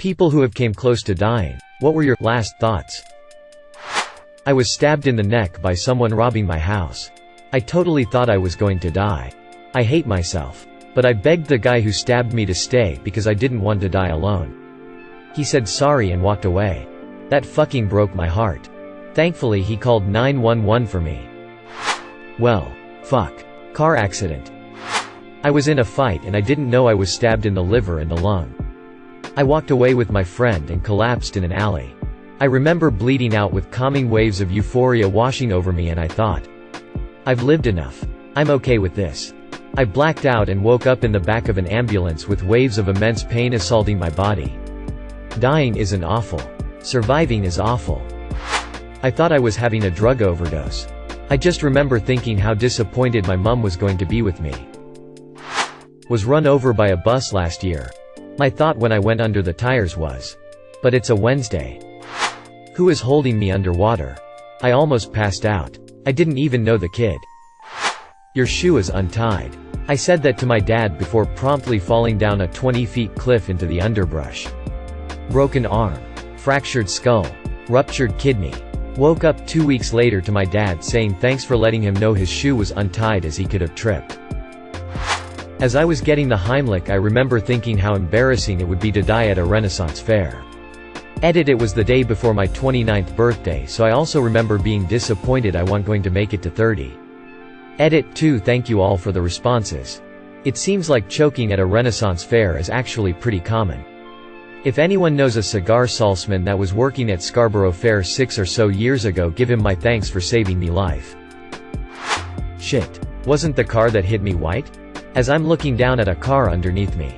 People who have came close to dying. What were your last thoughts? I was stabbed in the neck by someone robbing my house. I totally thought I was going to die. I hate myself. But I begged the guy who stabbed me to stay because I didn't want to die alone. He said sorry and walked away. That fucking broke my heart. Thankfully he called 911 for me. Well, fuck. Car accident. I was in a fight and I didn't know I was stabbed in the liver and the lung. I walked away with my friend and collapsed in an alley. I remember bleeding out with calming waves of euphoria washing over me, and I thought, I've lived enough. I'm okay with this. I blacked out and woke up in the back of an ambulance with waves of immense pain assaulting my body. Dying isn't awful. Surviving is awful. I thought I was having a drug overdose. I just remember thinking how disappointed my mum was going to be with me. Was run over by a bus last year. My thought when I went under the tires was, but it's a Wednesday. Who is holding me underwater? I almost passed out. I didn't even know the kid. Your shoe is untied. I said that to my dad before promptly falling down a 20-foot cliff into the underbrush. Broken arm. Fractured skull. Ruptured kidney. Woke up 2 weeks later to my dad saying thanks for letting him know his shoe was untied as he could have tripped. As I was getting the Heimlich, I remember thinking how embarrassing it would be to die at a Renaissance fair. Edit, it was the day before my 29th birthday, so I also remember being disappointed I wasn't going to make it to 30. Edit 2. Thank you all for the responses. It seems like choking at a Renaissance fair is actually pretty common. If anyone knows a cigar salesman that was working at Scarborough Fair 6 or so years ago, give him my thanks for saving me life. Shit. Wasn't the car that hit me white? As I'm looking down at a car underneath me.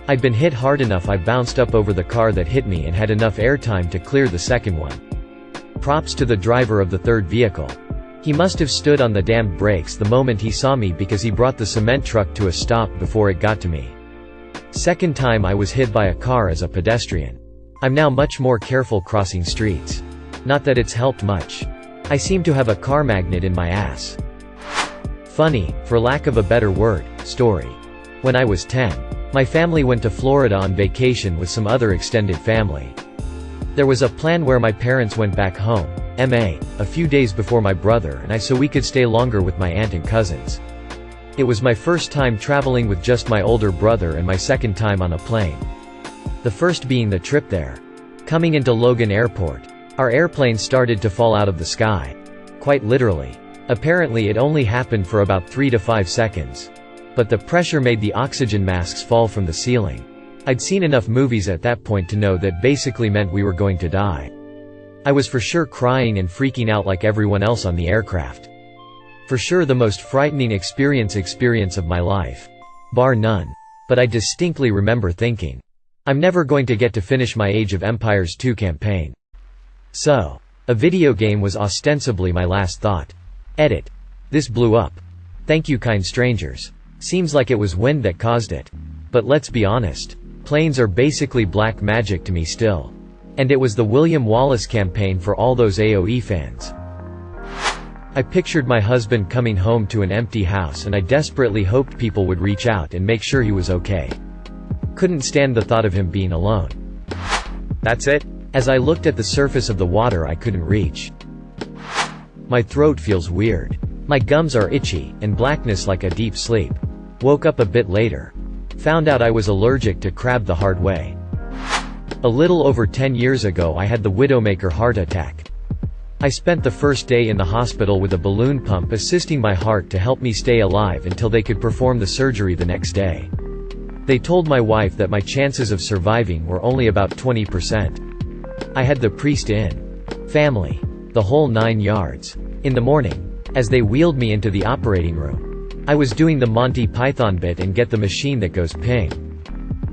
I'd been hit hard enough I bounced up over the car that hit me and had enough airtime to clear the second one. Props to the driver of the third vehicle. He must have stood on the damned brakes the moment he saw me because he brought the cement truck to a stop before it got to me. Second time I was hit by a car as a pedestrian. I'm now much more careful crossing streets. Not that it's helped much. I seem to have a car magnet in my ass. Funny, for lack of a better word, story. When I was 10, my family went to Florida on vacation with some other extended family. There was a plan where my parents went back home, a few days before my brother and I, so we could stay longer with my aunt and cousins. It was my first time traveling with just my older brother and my second time on a plane. The first being the trip there. Coming into Logan Airport, our airplane started to fall out of the sky. Quite literally. Apparently it only happened for about 3 to 5 seconds. But the pressure made the oxygen masks fall from the ceiling. I'd seen enough movies at that point to know that basically meant we were going to die. I was for sure crying and freaking out like everyone else on the aircraft. For sure the most frightening experience of my life. Bar none. But I distinctly remember thinking, I'm never going to get to finish my Age of Empires 2 campaign. So, a video game was ostensibly my last thought. Edit. This blew up. Thank you, kind strangers. Seems like it was wind that caused it. But let's be honest. Planes are basically black magic to me still. And it was the William Wallace campaign for all those AOE fans. I pictured my husband coming home to an empty house and I desperately hoped people would reach out and make sure he was okay. Couldn't stand the thought of him being alone. That's it. As I looked at the surface of the water I couldn't reach. My throat feels weird. My gums are itchy, and blackness like a deep sleep. Woke up a bit later. Found out I was allergic to crab the hard way. A little over 10 years ago I had the Widowmaker heart attack. I spent the first day in the hospital with a balloon pump assisting my heart to help me stay alive until they could perform the surgery the next day. They told my wife that my chances of surviving were only about 20%. I had the priest in. Family. The whole 9 yards. In the morning, as they wheeled me into the operating room, I was doing the Monty Python bit and get the machine that goes ping.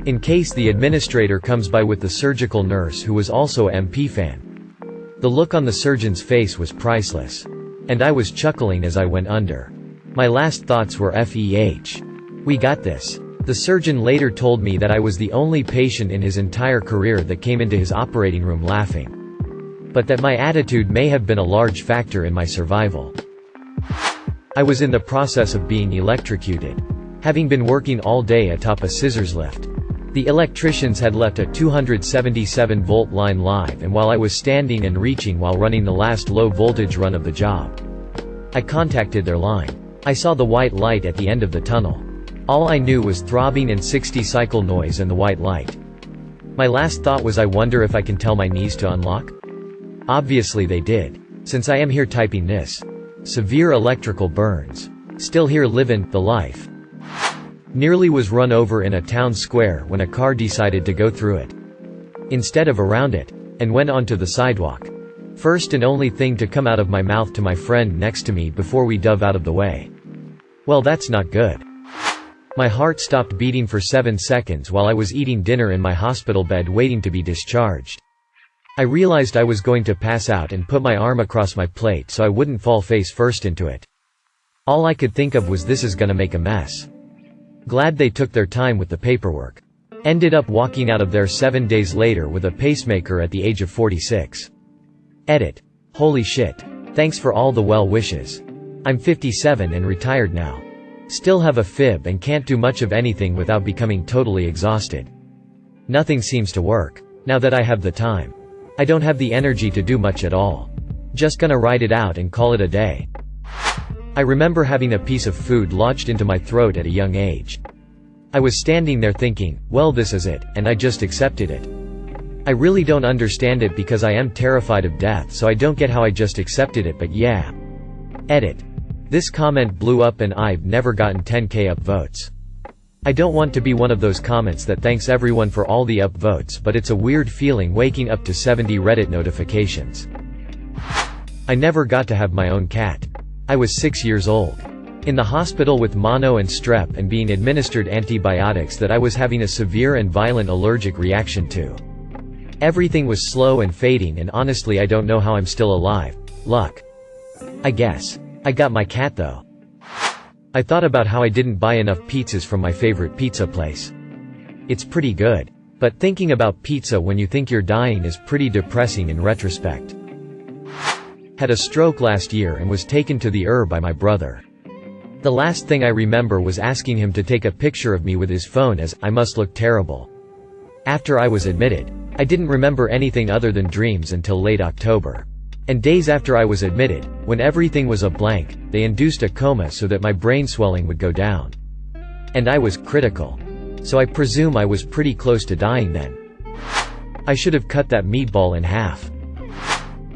In case the administrator comes by with the surgical nurse who was also a MP fan. The look on the surgeon's face was priceless. And I was chuckling as I went under. My last thoughts were FEH. We got this. The surgeon later told me that I was the only patient in his entire career that came into his operating room laughing. But that my attitude may have been a large factor in my survival. I was in the process of being electrocuted. Having been working all day atop a scissors lift. The electricians had left a 277-volt line live, and while I was standing and reaching while running the last low-voltage run of the job, I contacted their line. I saw the white light at the end of the tunnel. All I knew was throbbing and 60-cycle noise and the white light. My last thought was, I wonder if I can tell my knees to unlock? Obviously they did. Since I am here typing this. Severe electrical burns. Still here livin' the life. Nearly was run over in a town square when a car decided to go through it instead of around it, and went onto the sidewalk. First and only thing to come out of my mouth to my friend next to me before we dove out of the way. Well, that's not good. My heart stopped beating for 7 seconds while I was eating dinner in my hospital bed waiting to be discharged. I realized I was going to pass out and put my arm across my plate so I wouldn't fall face first into it. All I could think of was, this is gonna make a mess. Glad they took their time with the paperwork. Ended up walking out of there 7 days later with a pacemaker at the age of 46. Edit. Holy shit. Thanks for all the well wishes. I'm 57 and retired now. Still have a fib and can't do much of anything without becoming totally exhausted. Nothing seems to work. Now that I have the time. I don't have the energy to do much at all. Just gonna ride it out and call it a day. I remember having a piece of food lodged into my throat at a young age. I was standing there thinking, well, this is it, and I just accepted it. I really don't understand it because I am terrified of death, so I don't get how I just accepted it, but yeah. Edit. This comment blew up and I've never gotten 10k upvotes. I don't want to be one of those comments that thanks everyone for all the upvotes, but it's a weird feeling waking up to 70 Reddit notifications. I never got to have my own cat. I was 6 years old. In the hospital with mono and strep and being administered antibiotics that I was having a severe and violent allergic reaction to. Everything was slow and fading, and honestly I don't know how I'm still alive. Luck. I guess. I got my cat though. I thought about how I didn't buy enough pizzas from my favorite pizza place. It's pretty good. But thinking about pizza when you think you're dying is pretty depressing in retrospect. Had a stroke last year and was taken to the by my brother. The last thing I remember was asking him to take a picture of me with his phone, as I must look terrible. After I was admitted, I didn't remember anything other than dreams until late October. And days after I was admitted, when everything was a blank, they induced a coma so that my brain swelling would go down. And I was critical. So I presume I was pretty close to dying then. I should have cut that meatball in half.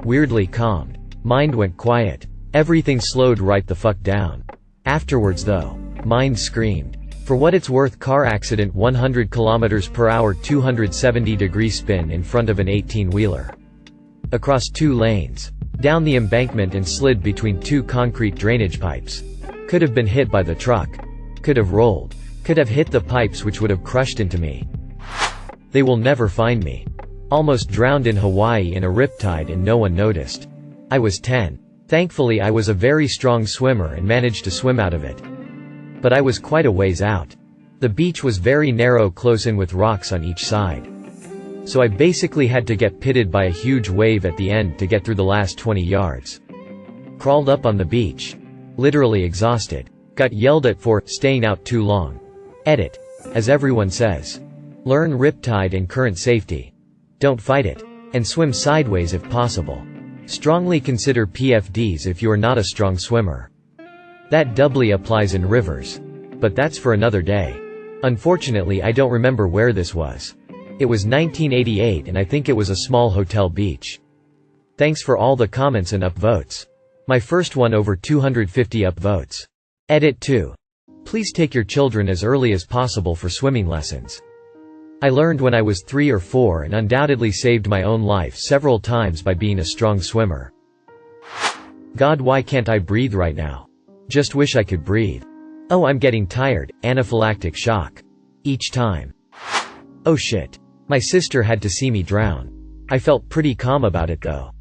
Weirdly calmed. Mind went quiet. Everything slowed right the fuck down. Afterwards though, mind screamed. For what it's worth, car accident, 100 km/h 270-degree spin in front of an 18-wheeler. Across 2 lanes. Down the embankment and slid between 2 concrete drainage pipes. Could have been hit by the truck. Could have rolled. Could have hit the pipes, which would have crushed into me. They will never find me. Almost drowned in Hawaii in a riptide and no one noticed. I was 10. Thankfully I was a very strong swimmer and managed to swim out of it. But I was quite a ways out. The beach was very narrow, close in with rocks on each side. So I basically had to get pitted by a huge wave at the end to get through the last 20 yards. Crawled up on the beach. Literally exhausted. Got yelled at for staying out too long. Edit. As everyone says. Learn riptide and current safety. Don't fight it. And swim sideways if possible. Strongly consider PFDs if you are not a strong swimmer. That doubly applies in rivers. But that's for another day. Unfortunately I don't remember where this was. It was 1988 and I think it was a small hotel beach. Thanks for all the comments and upvotes. My first one over 250 upvotes. Edit 2. Please take your children as early as possible for swimming lessons. I learned when I was 3 or 4 and undoubtedly saved my own life several times by being a strong swimmer. God, why can't I breathe right now? Just wish I could breathe. Oh, I'm getting tired, anaphylactic shock. Each time. Oh shit. My sister had to see me drown. I felt pretty calm about it though.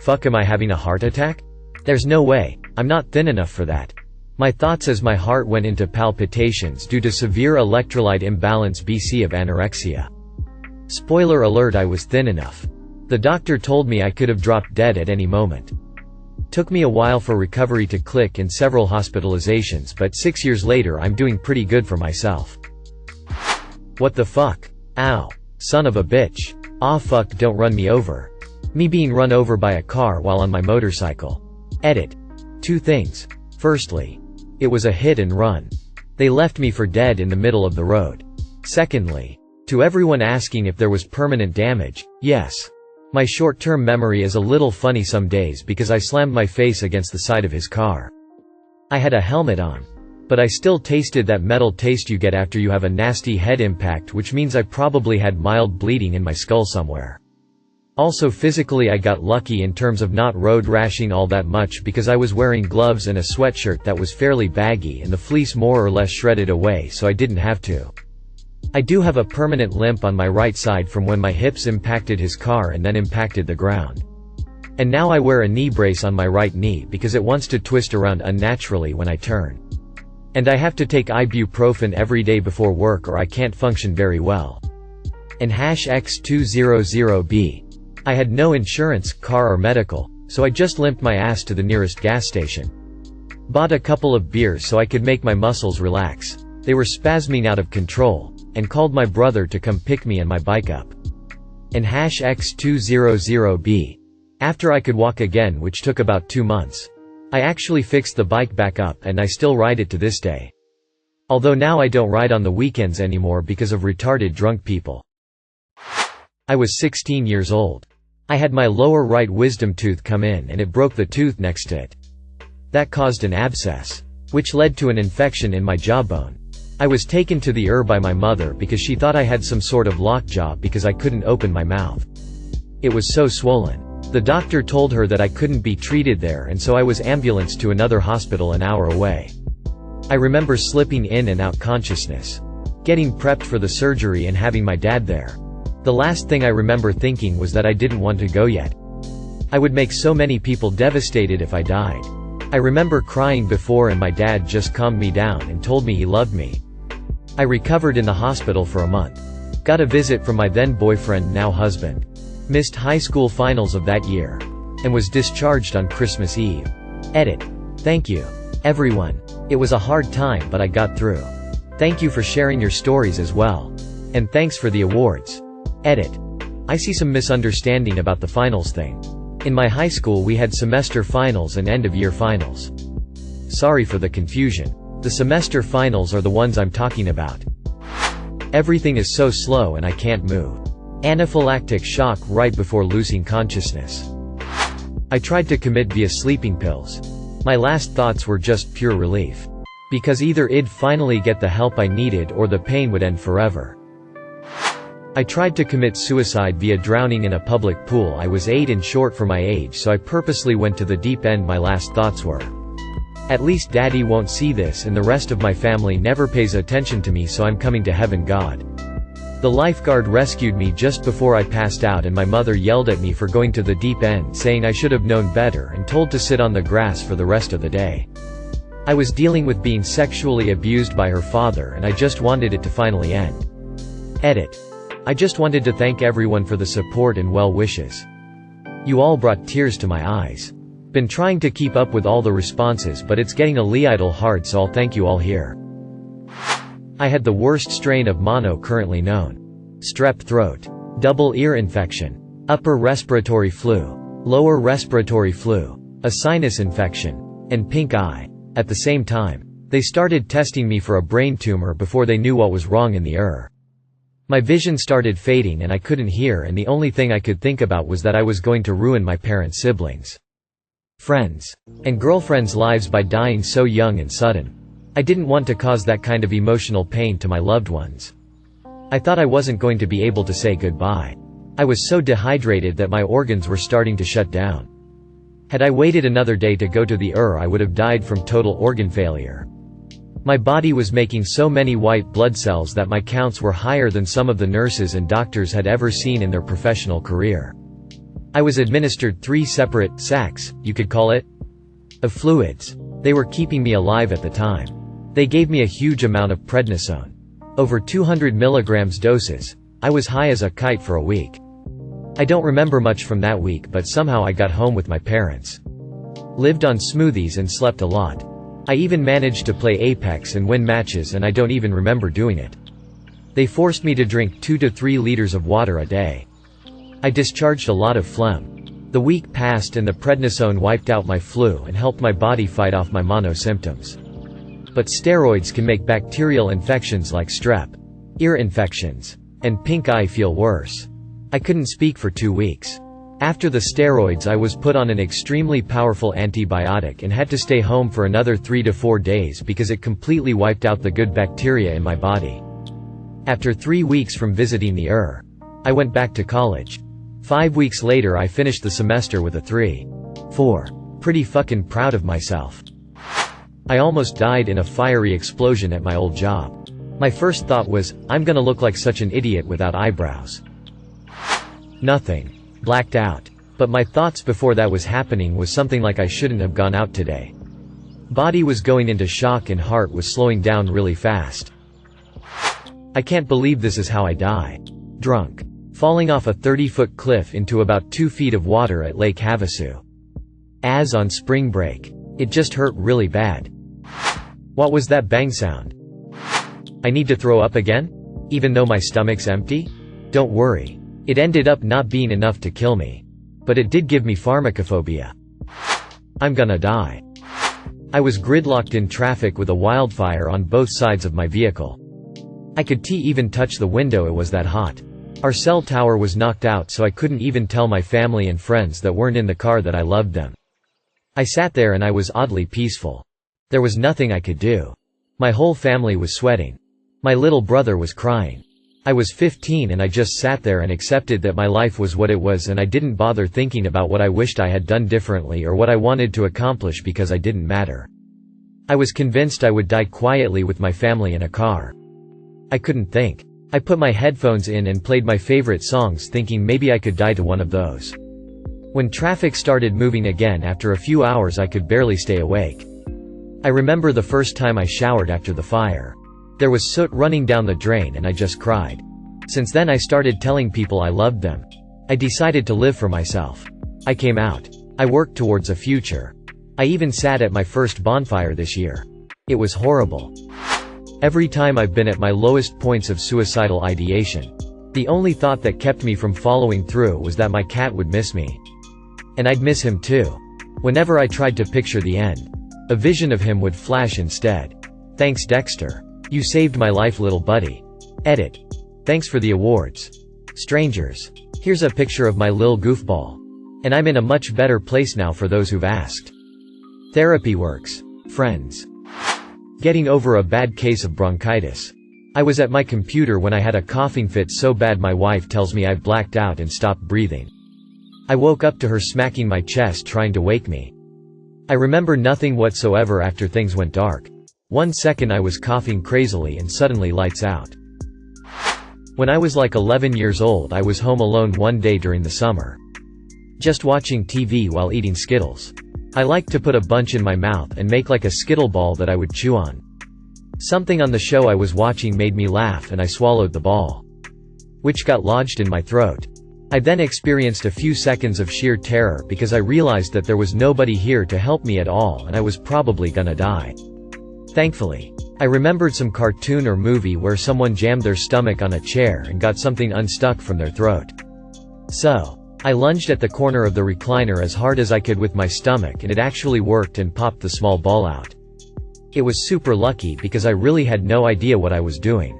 Fuck, am I having a heart attack? There's no way, I'm not thin enough for that. My thoughts as my heart went into palpitations due to severe electrolyte imbalance BC of anorexia. Spoiler alert, I was thin enough. The doctor told me I could have dropped dead at any moment. Took me a while for recovery to click and several hospitalizations, but 6 years later I'm doing pretty good for myself. What the fuck? Ow. Son of a bitch. Aw fuck, don't run me over. Me being run over by a car while on my motorcycle. Edit. 2 things. Firstly, it was a hit and run. They left me for dead in the middle of the road. Secondly, to everyone asking if there was permanent damage, yes. My short-term memory is a little funny some days because I slammed my face against the side of his car. I had a helmet on. But I still tasted that metal taste you get after you have a nasty head impact, which means I probably had mild bleeding in my skull somewhere. Also physically I got lucky in terms of not road rashing all that much because I was wearing gloves and a sweatshirt that was fairly baggy and the fleece more or less shredded away, so I didn't have to. I do have a permanent limp on my right side from when my hips impacted his car and then impacted the ground. And now I wear a knee brace on my right knee because it wants to twist around unnaturally when I turn. And I have to take ibuprofen every day before work or I can't function very well. And #X200B. I had no insurance, car or medical, so I just limped my ass to the nearest gas station. Bought a couple of beers so I could make my muscles relax. They were spasming out of control, and called my brother to come pick me and my bike up. And #X200B. After I could walk again, which took about 2 months. I actually fixed the bike back up and I still ride it to this day. Although now I don't ride on the weekends anymore because of retarded drunk people. I was 16 years old. I had my lower right wisdom tooth come in and it broke the tooth next to it. That caused an abscess, which led to an infection in my jawbone. I was taken to the ER by my mother because she thought I had some sort of lockjaw because I couldn't open my mouth. It was so swollen. The doctor told her that I couldn't be treated there, and so I was ambulanced to another hospital an hour away. I remember slipping in and out consciousness, getting prepped for the surgery and having my dad there. The last thing I remember thinking was that I didn't want to go yet. I would make so many people devastated if I died. I remember crying before and my dad just calmed me down and told me he loved me. I recovered in the hospital for a month. Got a visit from my then boyfriend, now husband. Missed high school finals of that year. And was discharged on Christmas Eve. Edit. Thank you, everyone. It was a hard time but I got through. Thank you for sharing your stories as well. And thanks for the awards. Edit. I see some misunderstanding about the finals thing. In my high school we had semester finals and end-of-year finals. Sorry for the confusion. The semester finals are the ones I'm talking about. Everything is so slow and I can't move. Anaphylactic shock right before losing consciousness. I tried to commit via sleeping pills. My last thoughts were just pure relief. Because either I'd finally get the help I needed or the pain would end forever. I tried to commit suicide via drowning in a public pool. I was 8 and short for my age, so I purposely went to the deep end. My last thoughts were, at least daddy won't see this and the rest of my family never pays attention to me, so I'm coming to heaven, God. The lifeguard rescued me just before I passed out and my mother yelled at me for going to the deep end, saying I should have known better and told to sit on the grass for the rest of the day. I was dealing with being sexually abused by her father and I just wanted it to finally end. Edit. I just wanted to thank everyone for the support and well wishes. You all brought tears to my eyes. Been trying to keep up with all the responses but it's getting a little hard, so I'll thank you all here. I had the worst strain of mono currently known. Strep throat. Double ear infection. Upper respiratory flu. Lower respiratory flu. A sinus infection. And pink eye. At the same time. They started testing me for a brain tumor before they knew what was wrong in the ER. My vision started fading and I couldn't hear, and the only thing I could think about was that I was going to ruin my parents' siblings, friends, and girlfriends' lives by dying so young and sudden. I didn't want to cause that kind of emotional pain to my loved ones. I thought I wasn't going to be able to say goodbye. I was so dehydrated that my organs were starting to shut down. Had I waited another day to go to the ER, I would have died from total organ failure. My body was making so many white blood cells that my counts were higher than some of the nurses and doctors had ever seen in their professional career. I was administered 3 separate sacks, you could call it, of fluids. They were keeping me alive at the time. They gave me a huge amount of prednisone. Over 200 milligrams doses. I was high as a kite for a week. I don't remember much from that week, but somehow I got home with my parents. Lived on smoothies and slept a lot. I even managed to play Apex and win matches, and I don't even remember doing it. They forced me to drink 2 to 3 liters of water a day. I discharged a lot of phlegm. The week passed and the prednisone wiped out my flu and helped my body fight off my mono symptoms. But steroids can make bacterial infections like strep, ear infections, and pink eye feel worse. I couldn't speak for 2 weeks. After the steroids, I was put on an extremely powerful antibiotic and had to stay home for another 3 to 4 days because it completely wiped out the good bacteria in my body. After 3 weeks from visiting the ER, I went back to college. 5 weeks later I finished the semester with a 3.4. Pretty fucking proud of myself. I almost died in a fiery explosion at my old job. My first thought was, I'm gonna look like such an idiot without eyebrows. Nothing. Blacked out. But my thoughts before that was happening was something like I shouldn't have gone out today. Body was going into shock and heart was slowing down really fast. I can't believe this is how I die. Drunk. Falling off a 30-foot cliff into about 2 feet of water at Lake Havasu. As on spring break. It just hurt really bad. What was that bang sound? I need to throw up again? Even though my stomach's empty? Don't worry. It ended up not being enough to kill me. But it did give me pharmacophobia. I'm gonna die. I was gridlocked in traffic with a wildfire on both sides of my vehicle. I could even touch the window, it was that hot. Our cell tower was knocked out, so I couldn't even tell my family and friends that weren't in the car that I loved them. I sat there and I was oddly peaceful. There was nothing I could do. My whole family was sweating. My little brother was crying. I was 15 and I just sat there and accepted that my life was what it was, and I didn't bother thinking about what I wished I had done differently or what I wanted to accomplish because I didn't matter. I was convinced I would die quietly with my family in a car. I couldn't think. I put my headphones in and played my favorite songs, thinking maybe I could die to one of those. When traffic started moving again after a few hours, I could barely stay awake. I remember the first time I showered after the fire. There was soot running down the drain and I just cried. Since then I started telling people I loved them. I decided to live for myself. I came out. I worked towards a future. I even sat at my first bonfire this year. It was horrible. Every time I've been at my lowest points of suicidal ideation. The only thought that kept me from following through was that my cat would miss me. And I'd miss him too. Whenever I tried to picture the end, a vision of him would flash instead. Thanks, Dexter. You saved my life, little buddy. Edit. Thanks for the awards. Strangers. Here's a picture of my lil goofball. And I'm in a much better place now for those who've asked. Therapy works. Friends. Getting over a bad case of bronchitis. I was at my computer when I had a coughing fit so bad my wife tells me I've blacked out and stopped breathing. I woke up to her smacking my chest trying to wake me. I remember nothing whatsoever after things went dark. 1 second I was coughing crazily and suddenly lights out. When I was like 11 years old, I was home alone one day during the summer. Just watching TV while eating Skittles. I liked to put a bunch in my mouth and make like a Skittle ball that I would chew on. Something on the show I was watching made me laugh and I swallowed the ball, which got lodged in my throat. I then experienced a few seconds of sheer terror because I realized that there was nobody here to help me at all and I was probably gonna die. Thankfully, I remembered some cartoon or movie where someone jammed their stomach on a chair and got something unstuck from their throat. So, I lunged at the corner of the recliner as hard as I could with my stomach and it actually worked and popped the small ball out. It was super lucky because I really had no idea what I was doing.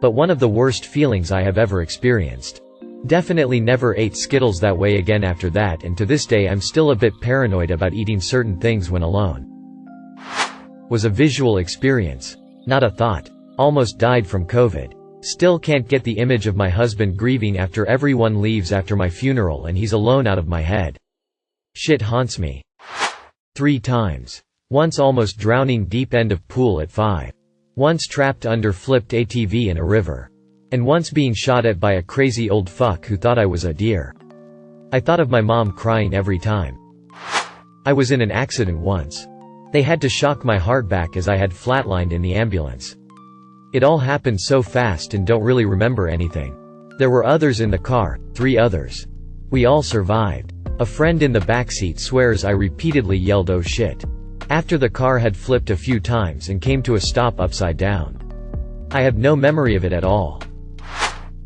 But one of the worst feelings I have ever experienced. Definitely never ate Skittles that way again after that, and to this day I'm still a bit paranoid about eating certain things when alone. Was a visual experience. Not a thought. Almost died from COVID. Still can't get the image of my husband grieving after everyone leaves after my funeral and he's alone out of my head. Shit haunts me. 3 times. Once almost drowning deep end of pool at 5. Once trapped under flipped ATV in a river. And once being shot at by a crazy old fuck who thought I was a deer. I thought of my mom crying every time. I was in an accident once. They had to shock my heart back as I had flatlined in the ambulance. It all happened so fast and don't really remember anything. There were others in the car, 3 others. We all survived. A friend in the backseat swears I repeatedly yelled "oh shit" after the car had flipped a few times and came to a stop upside down. I have no memory of it at all.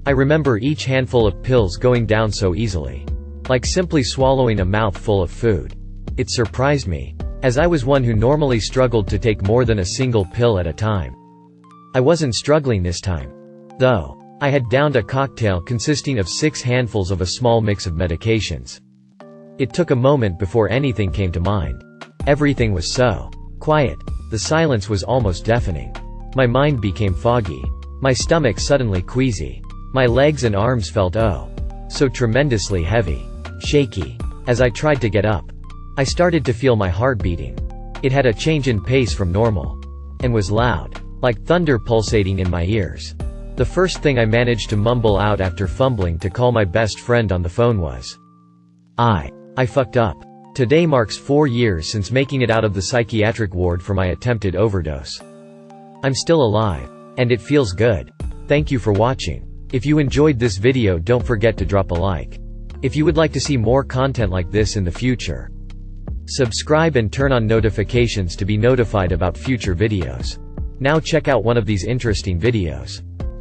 I remember each handful of pills going down so easily. Like simply swallowing a mouthful of food. It surprised me, as I was one who normally struggled to take more than a single pill at a time. I wasn't struggling this time, though. I had downed a cocktail consisting of 6 handfuls of a small mix of medications. It took a moment before anything came to mind. Everything was so quiet. The silence was almost deafening. My mind became foggy. My stomach suddenly queasy. My legs and arms felt so tremendously heavy. Shaky. As I tried to get up, I started to feel my heart beating. It had a change in pace from normal. And was loud. Like thunder pulsating in my ears. The first thing I managed to mumble out after fumbling to call my best friend on the phone was, I fucked up. Today marks 4 years since making it out of the psychiatric ward for my attempted overdose. I'm still alive. And it feels good. Thank you for watching. If you enjoyed this video, don't forget to drop a like. If you would like to see more content like this in the future, subscribe and turn on notifications to be notified about future videos. Now check out one of these interesting videos.